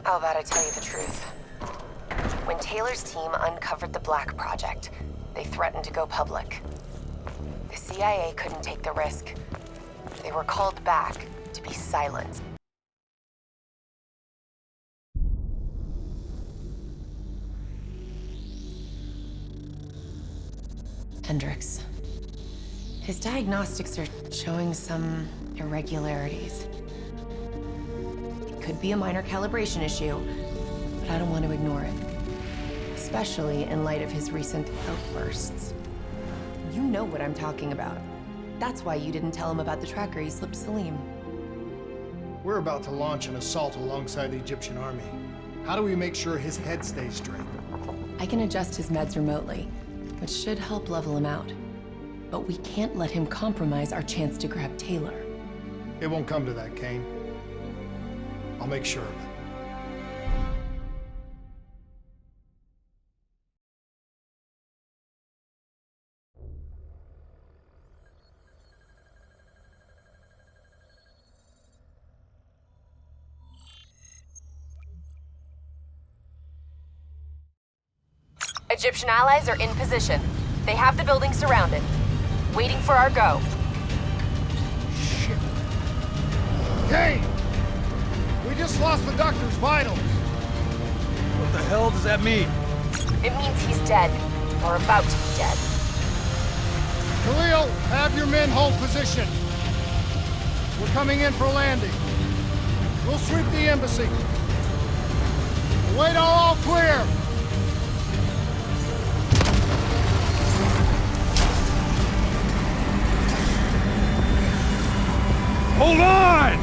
How about I tell you the truth? When Taylor's team uncovered the Black Project, they threatened to go public. The CIA couldn't take the risk. They were called back to be silenced. Hendricks. His diagnostics are showing some irregularities. It could be a minor calibration issue, but I don't want to ignore it. Especially in light of his recent outbursts. You know what I'm talking about. That's why you didn't tell him about the tracker he slipped Salim. We're about to launch an assault alongside the Egyptian army. How do we make sure his head stays straight? I can adjust his meds remotely, which should help level him out. But we can't let him compromise our chance to grab Taylor. It won't come to that, Kane. I'll make sure of it. Egyptian allies are in position. They have the building surrounded. Waiting for our go. Shit. Kane! We just lost the doctor's vitals. What the hell does that mean? It means he's dead. Or about to be dead. Khalil, have your men hold position. We're coming in for landing. We'll sweep the embassy. Wait till all clear. Hold on!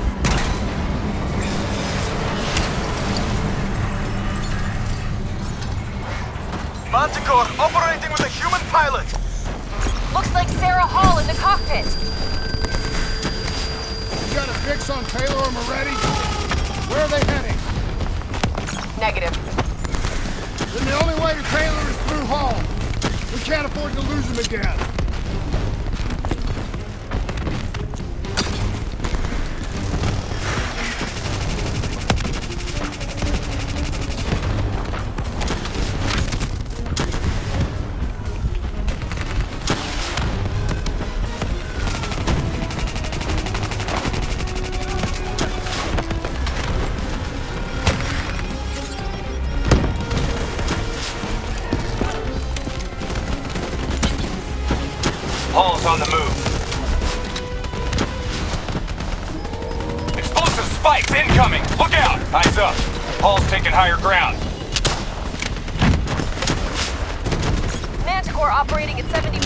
Manticore operating with a human pilot! Looks like Sarah Hall in the cockpit. You got a fix on Taylor and Moretti? Where are they heading? Negative. Then the only way to Taylor is through Hall. We can't afford to lose him again. Hall's on the move. Explosive spikes incoming! Look out! Eyes up. Hall's taking higher ground. Manticore operating at 70%.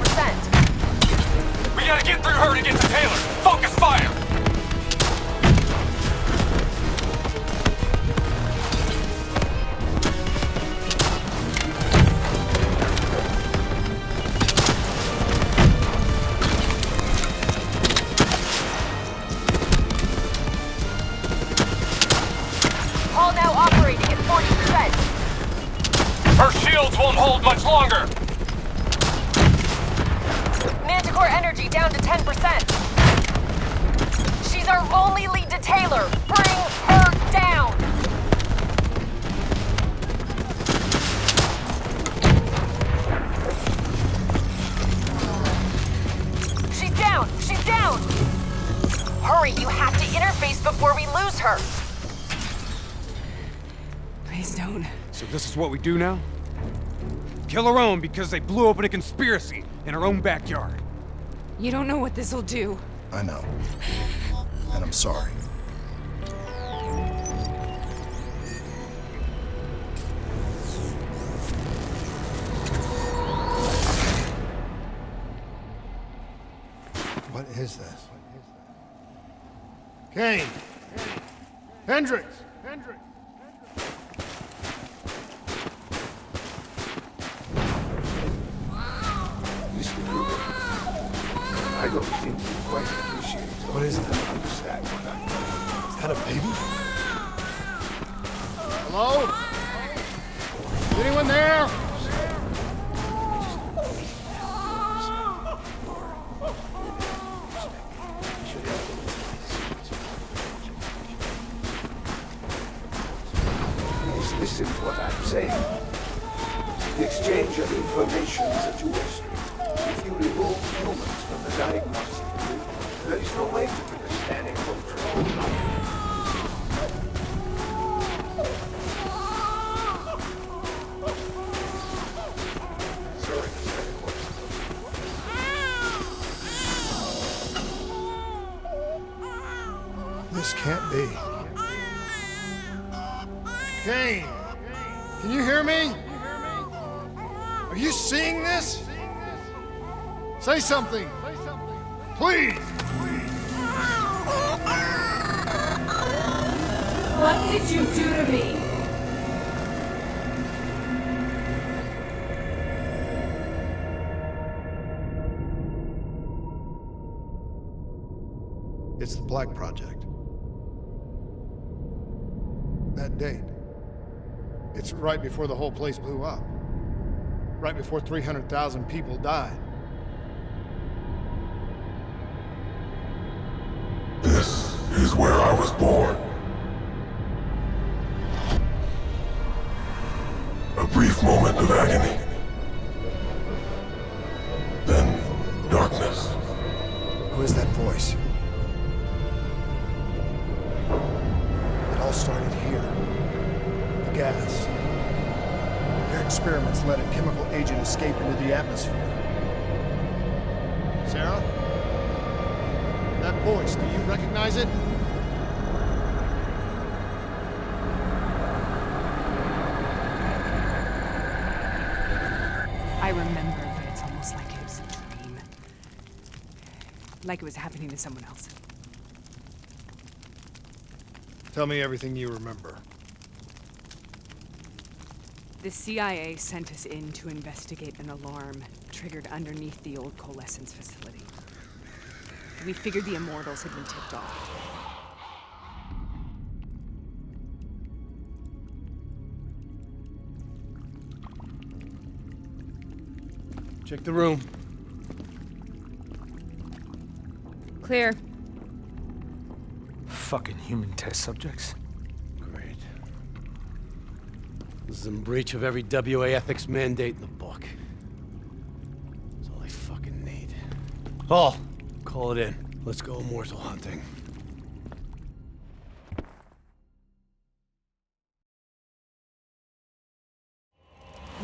We gotta get through her to get to Taylor. Focus fire! Hall now operating at 40%. Her shields won't hold much longer! Manticore energy down to 10%. She's our only lead to Taylor. Bring her down. She's down. She's down. Hurry, you have to interface before we lose her. Please don't. So this is what we do now? Kill our own because they blew open a conspiracy in our own backyard. You don't know what this'll do. I know. And I'm sorry. What is this? Kane! Hendricks! Hendricks! I don't think you quite appreciate it. What is that? Understand what I'm doing? Is that a baby? Hello? Is anyone there? listen to what I'm saying. The exchange of information is a two-way street. If you remove humans from the diagnostic group, there is no way to understand and control life. Sorry, This can't be. Kane, can you hear me? Are you seeing this? Say something. Please. What did you do to me? It's the Black Project. That date. It's right before the whole place blew up. Right before 300,000 people died. This is where I was born. A brief moment of agony. Then darkness. Who is that voice? It all started here. The gas. Their experiments let a chemical agent escape into the atmosphere. Sarah? That voice, do you recognize it? I remember, but it's almost like it was a dream. Like it was happening to someone else. Tell me everything you remember. The CIA sent us in to investigate an alarm triggered underneath the old coalescence facility. We figured the Immortals had been tipped off. Check the room. Clear. Fucking human test subjects. Great. This is in breach of every WA ethics mandate in the book. That's all I fucking need. Paul, call it in. Let's go immortal hunting.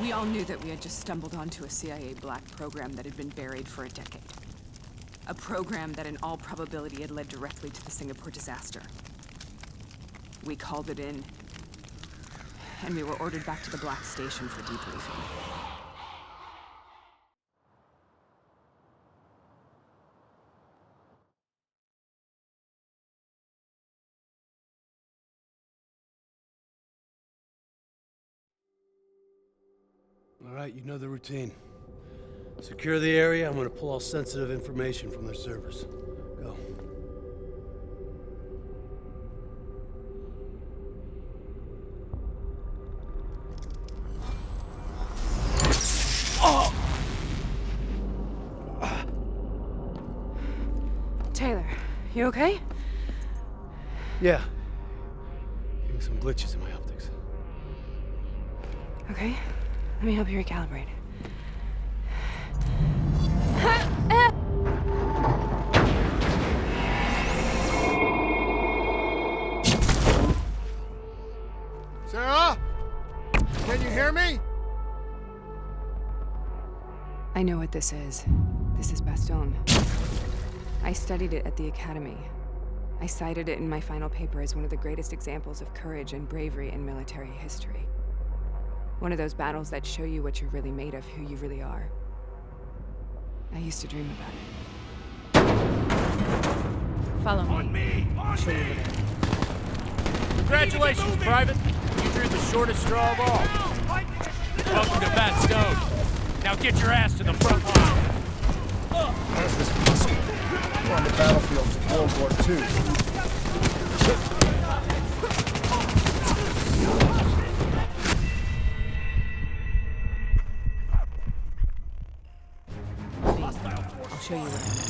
We all knew that we had just stumbled onto a CIA black program that had been buried for a decade. A program that in all probability had led directly to the Singapore disaster. We called it in, and we were ordered back to the Black Station for debriefing. All right, you know the routine. Secure the area. I'm gonna pull all sensitive information from their servers. Go. Taylor, you okay? Yeah. Getting some glitches in my optics. Okay, let me help you recalibrate. Sarah? Can you hear me? I know what this is. This is Bastogne. I studied it at the Academy. I cited it in my final paper as one of the greatest examples of courage and bravery in military history. One of those battles that show you what you're really made of, who you really are. I used to dream about it. Follow me. I'll show you what it is. Congratulations, Private. You drew the shortest straw of all. Welcome to Bastogne. Now get your ass to the front line. How is this possible? We're on the battlefields of World War II. I'll show you what it is.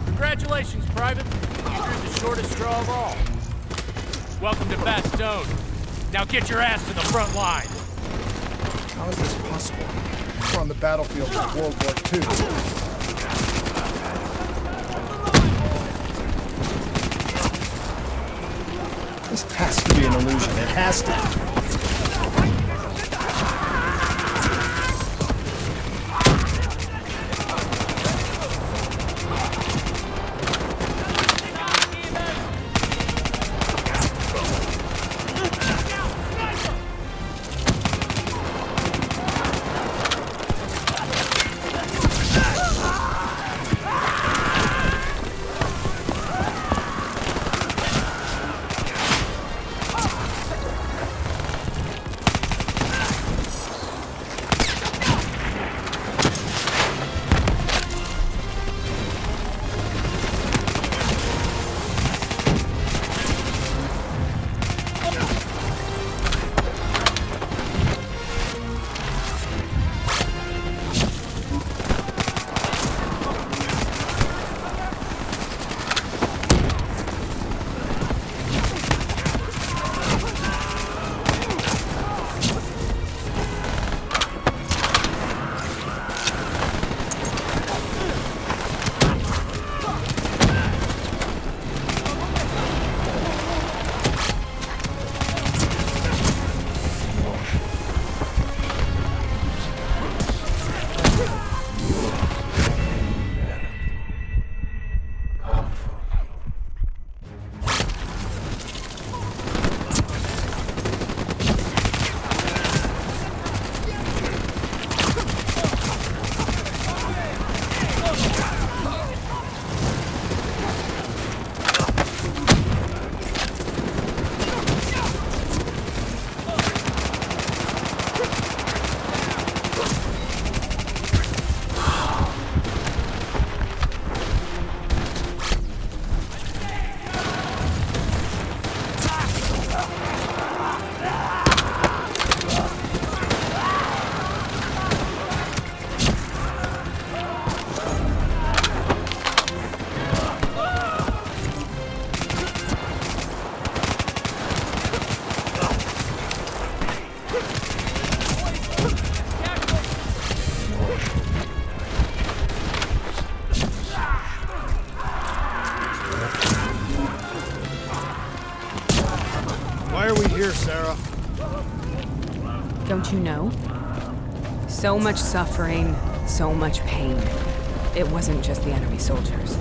Congratulations, Private. You drew the shortest straw of all. Welcome to Bastogne. Now get your ass to the front line. How is this possible? We're on the battlefield of World War II. This has to be an illusion. It has to. Why are we here, Sarah? Don't you know? So much suffering, so much pain. It wasn't just the enemy soldiers.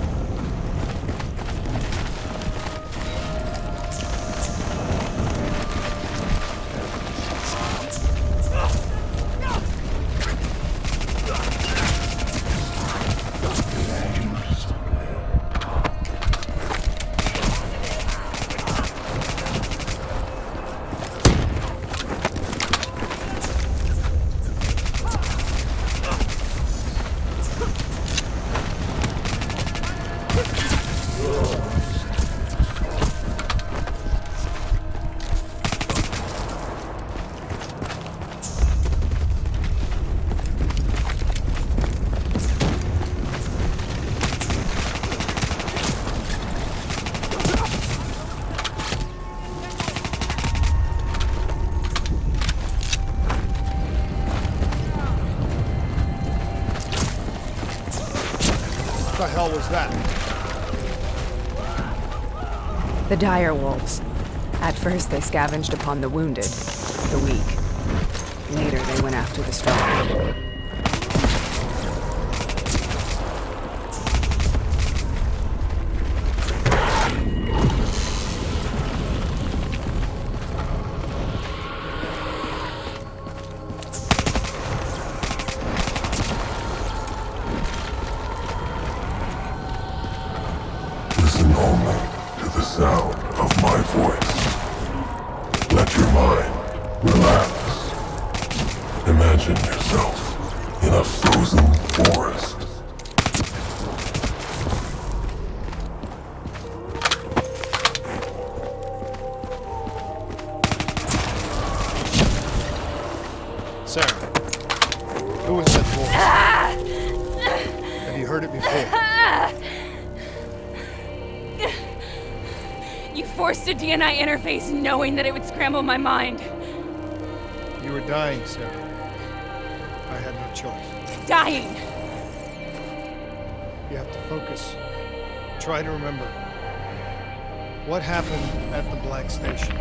What the hell was that? The dire wolves. At first, they scavenged upon the wounded, the weak. Later, they went after the strong. Listen only to the sound of my voice. Let your mind relax. Imagine yourself in a frozen forest. Sarah, who was that voice? Have you heard it before? You forced a DNI interface knowing that it would scramble my mind. You were dying, Sarah. I had no choice. Dying! You have to focus. Try to remember. What happened at the Black Station?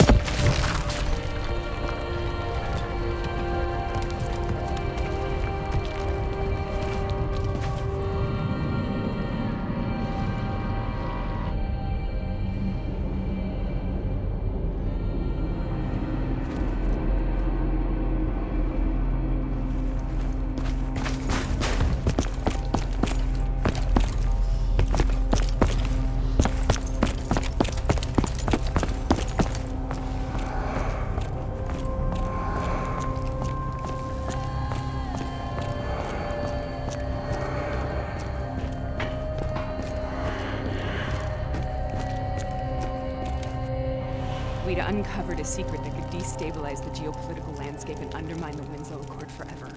We'd uncovered a secret that could destabilize the geopolitical landscape and undermine the Winslow Accord forever.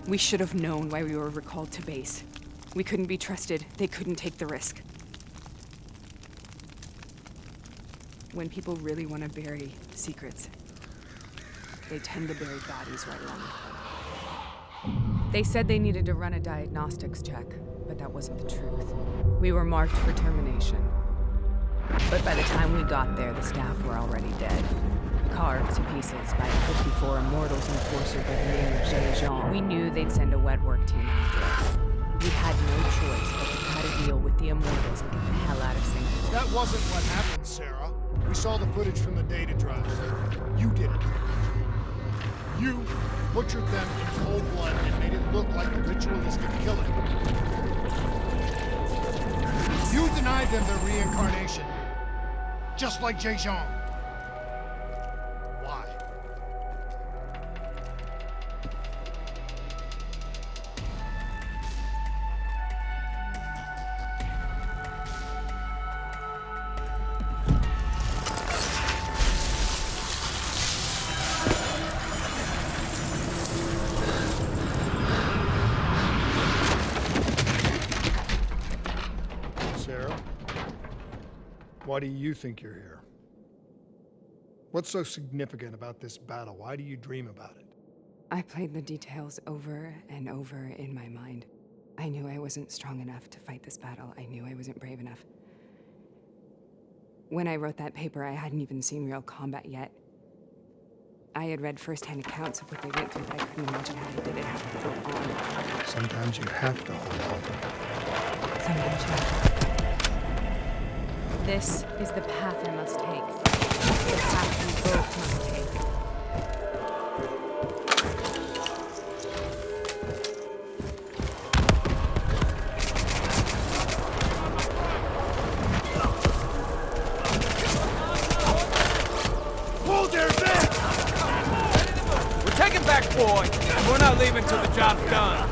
We should have known why we were recalled to base. We couldn't be trusted. They couldn't take the risk. When people really want to bury secrets, they tend to bury bodies right along with them. They said they needed to run a diagnostics check, but that wasn't the truth. We were marked for termination. But by the time we got there, the staff were already dead. Carved to pieces by a 54 Immortals enforcer by the name of Jay Jean. We knew they'd send a wet work team after us. We had no choice but to cut a deal with the Immortals and get the hell out of Singapore. That wasn't what happened, Sarah. We saw the footage from the data drives. You did it. You butchered them in cold blood and made it look like a ritualistic killing. You denied them their reincarnation. Just like Jay Jean. Why? Sarah? Why do you think you're here? What's so significant about this battle? Why do you dream about it? I played the details over and over in my mind. I knew I wasn't strong enough to fight this battle. I knew I wasn't brave enough. When I wrote that paper, I hadn't even seen real combat yet. I had read first-hand accounts of what they went through, but I couldn't imagine how they did it, how they go on. Sometimes you have to hold on. Sometimes you have to. This is the path I must take. The path we both must take. Hold their back! We're taking back boy. We're not leaving till the job's done.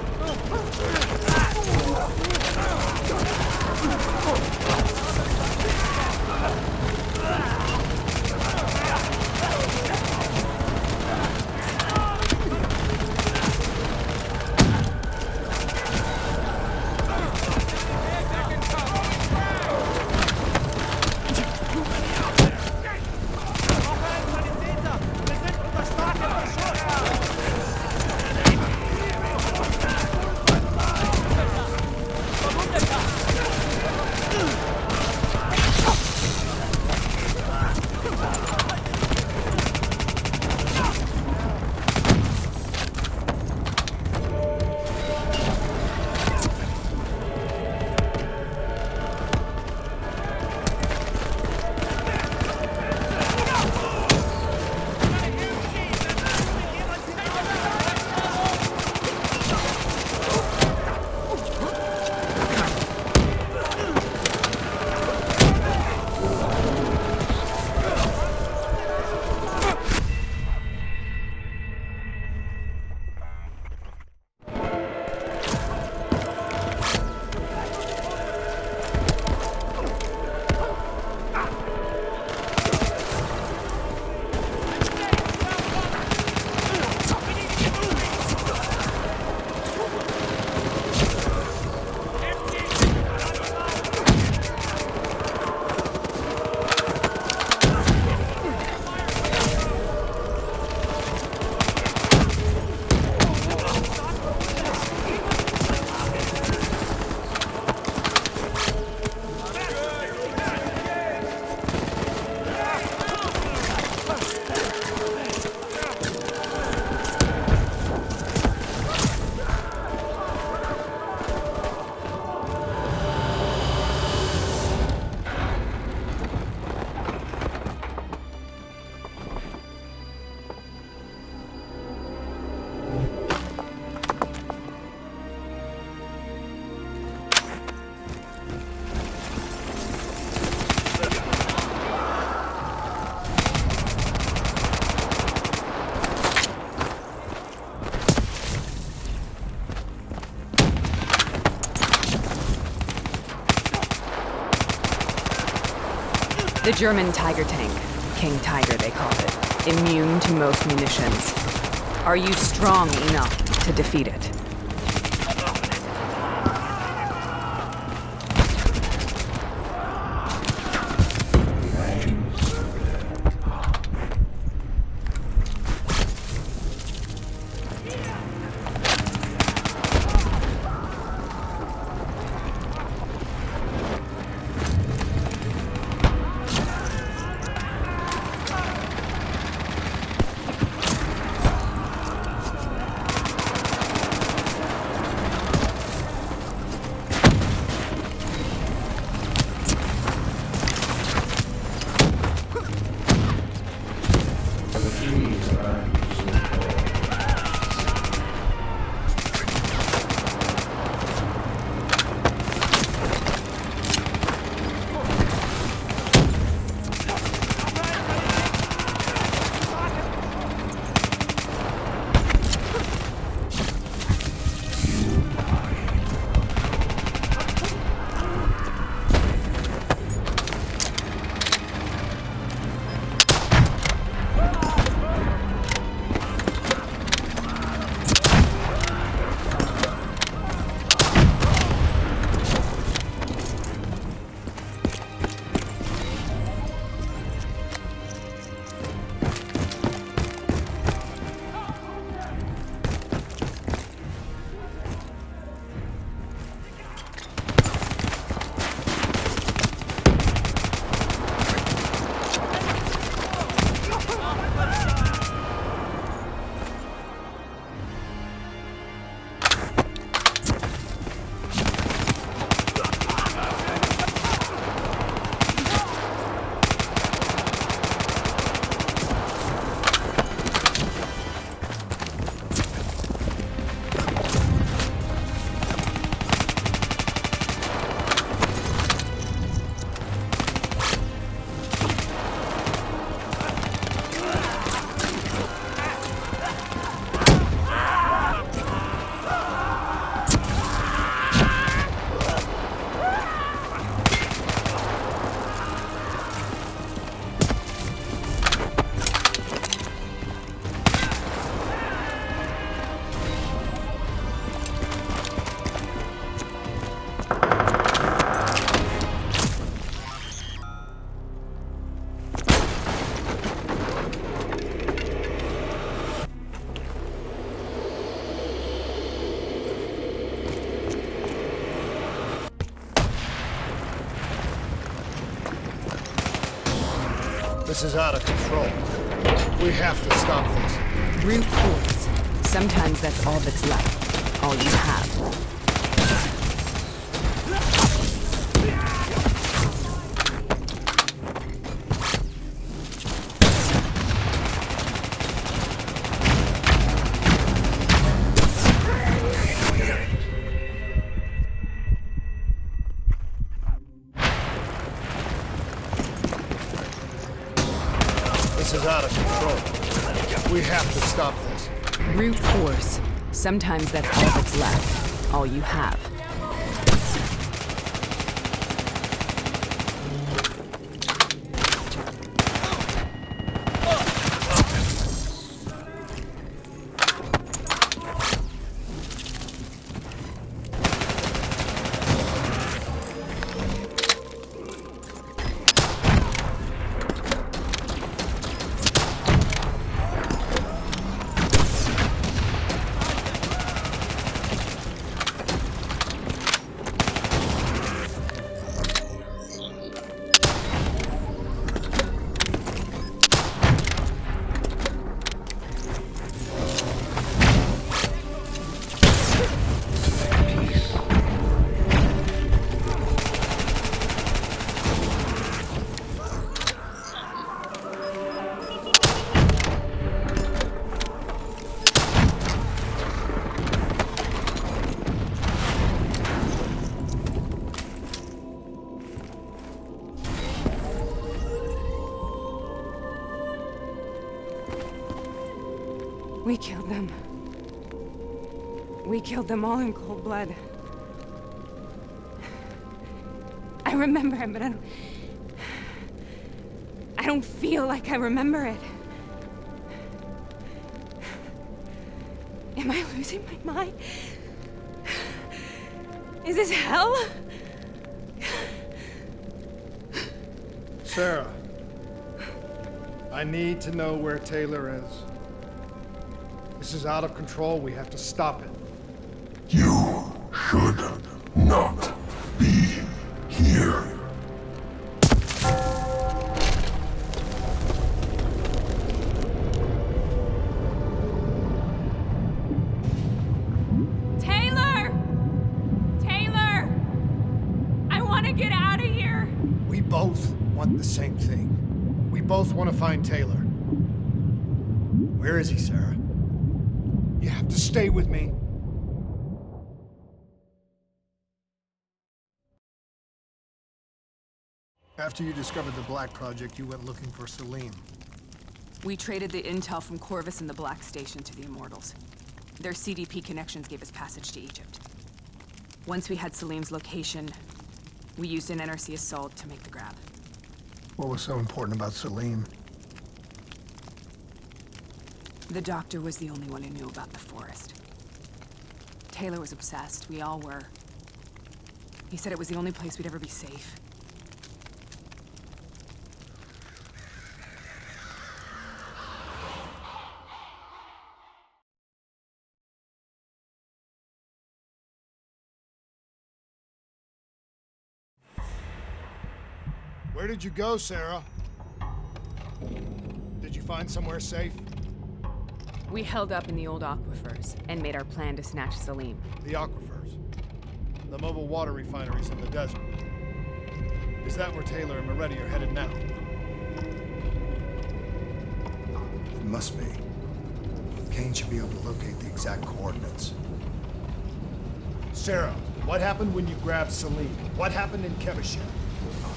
The German Tiger tank. King Tiger, they called it. Immune to most munitions. Are you strong enough to defeat it? This is out of control. We have to stop this. Brute force. Sometimes that's all that's left. All you have. This is out of control. We have to stop this. Brute force. Sometimes that's all that's left. All you have. We killed them. We killed them all in cold blood. I remember, but don't feel like I remember it. Am I losing my mind? Is this hell? Sarah, I need to know where Taylor is. This is out of control. We have to stop it. You should not be here. Taylor! Taylor! I want to get out of here! We both want the same thing. We both want to find Taylor. Where is he, Sarah? You have to stay with me. After you discovered the Black Project, you went looking for Salim. We traded the intel from Corvus and the Black Station to the Immortals. Their CDP connections gave us passage to Egypt. Once we had Salim's location, we used an NRC assault to make the grab. What was so important about Salim? The doctor was the only one who knew about the forest. Taylor was obsessed. We all were. He said it was the only place we'd ever be safe. Where did you go, Sarah? Did you find somewhere safe? We held up in the old aquifers and made our plan to snatch Salim. The aquifers. The mobile water refineries in the desert. Is that where Taylor and Moretti are headed now? It must be. Kane should be able to locate the exact coordinates. Sarah, what happened when you grabbed Salim? What happened in Kevashir?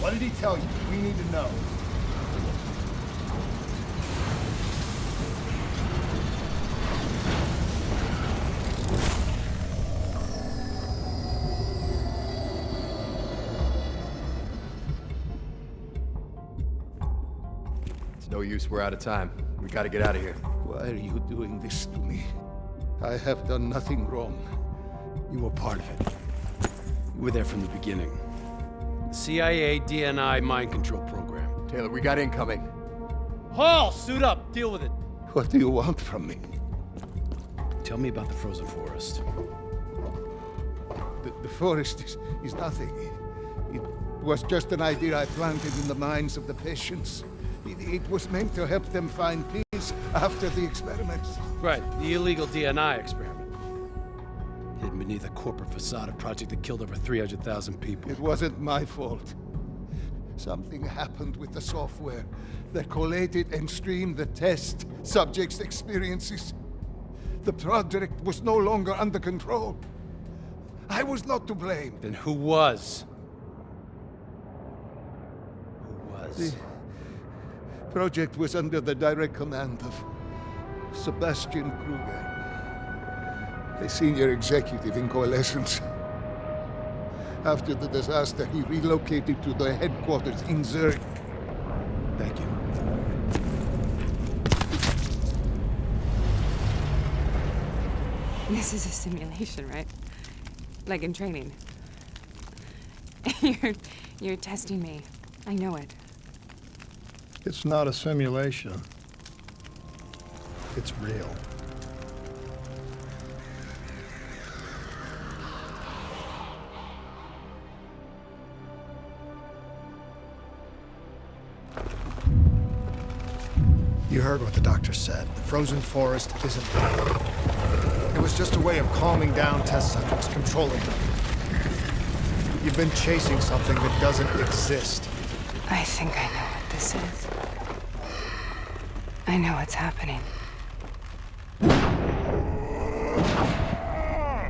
What did he tell you? We need to know. It's no use, we're out of time. We gotta get out of here. Why are you doing this to me? I have done nothing wrong. You were part of it. You were there from the beginning. The CIA DNI mind control program. Taylor, we got incoming. Hall, suit up. Deal with it. What do you want from me? Tell me about the frozen forest. The forest is nothing. It was just an idea I planted in the minds of the patients. It was meant to help them find peace after the experiments. Right, the illegal DNI experiment. Hidden beneath a corporate facade, a project that killed over 300,000 people. It wasn't my fault. Something happened with the software that collated and streamed the test subjects' experiences. The project was no longer under control. I was not to blame. Then who was? Who was? The project was under the direct command of Sebastian Kruger, a senior executive in Coalescence. After the disaster, he relocated to the headquarters in Zurich. Thank you. This is a simulation, right? Like in training. You're testing me. I know it. It's not a simulation. It's real. You heard what the doctor said. The frozen forest isn't real. It was just a way of calming down test subjects, controlling them. You've been chasing something that doesn't exist. I think I know what this is. I know what's happening.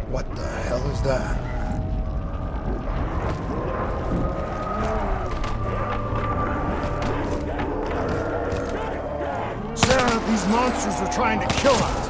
What the hell is that? Sarah, these monsters are trying to kill us.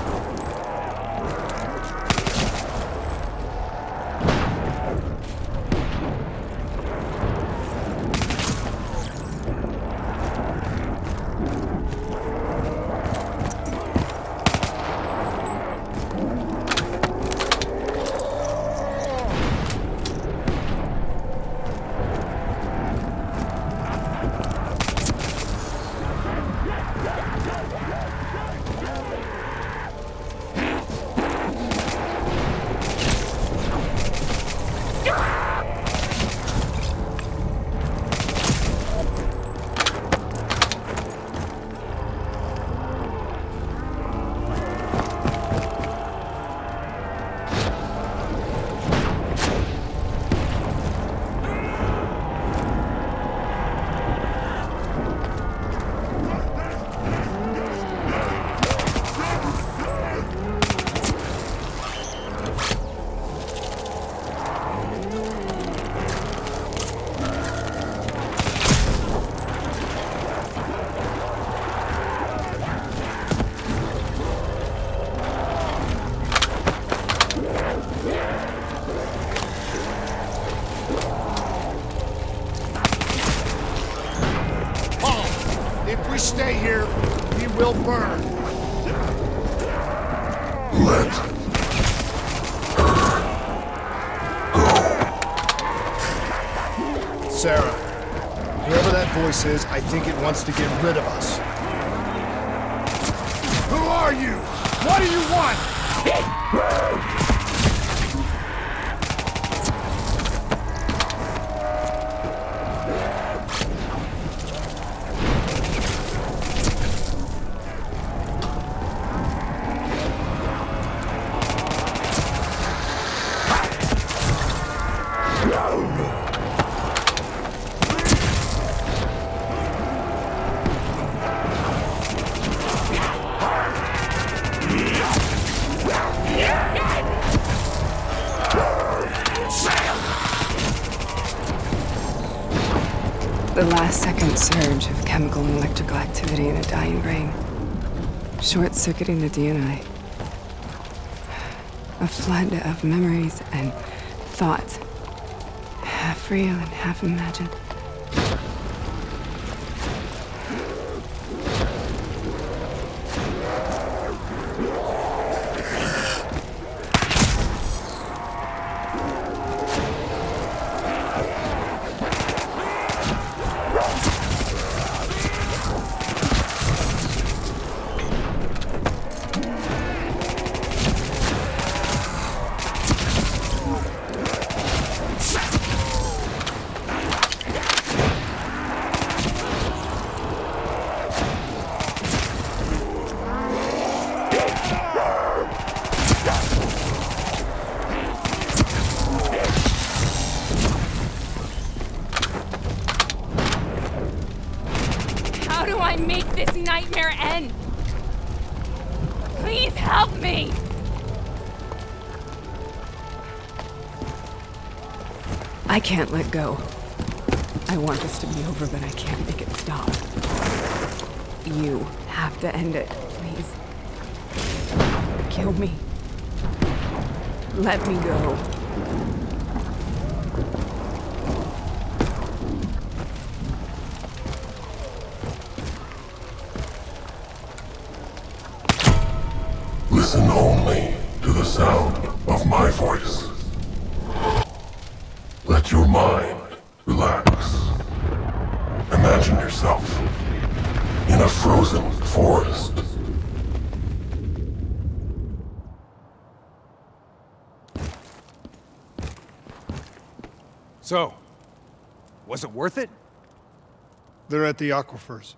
Let Sarah, whoever that voice is, I think it wants to get rid of us. Who are you? What do you want? The last-second surge of chemical and electrical activity in a dying brain. Short-circuiting the DNA. A flood of memories and thoughts. Half real and half imagined. How do I make this nightmare end? Please help me! I can't let go. I want this to be over, but I can't make it stop. You have to end it, please. Kill me. Let me go. listen only to the sound of my voice. Let your mind relax. Imagine yourself in a frozen forest. So, was it worth it? They're at the aquifers.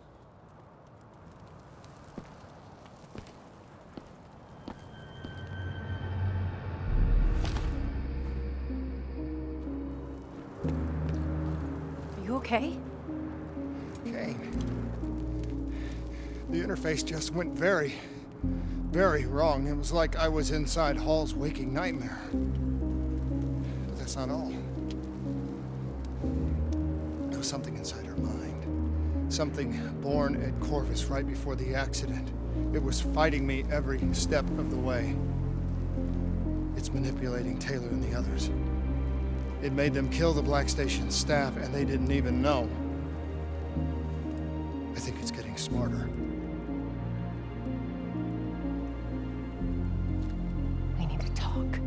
Are you okay? Kane. The interface just went very, very wrong. It was like I was inside Hall's waking nightmare. But that's not all. There was something inside her mind. Something born at Corvus right before the accident. It was fighting me every step of the way. It's manipulating Taylor and the others. It made them kill the Black Station staff, and they didn't even know. I think it's getting smarter. We need to talk.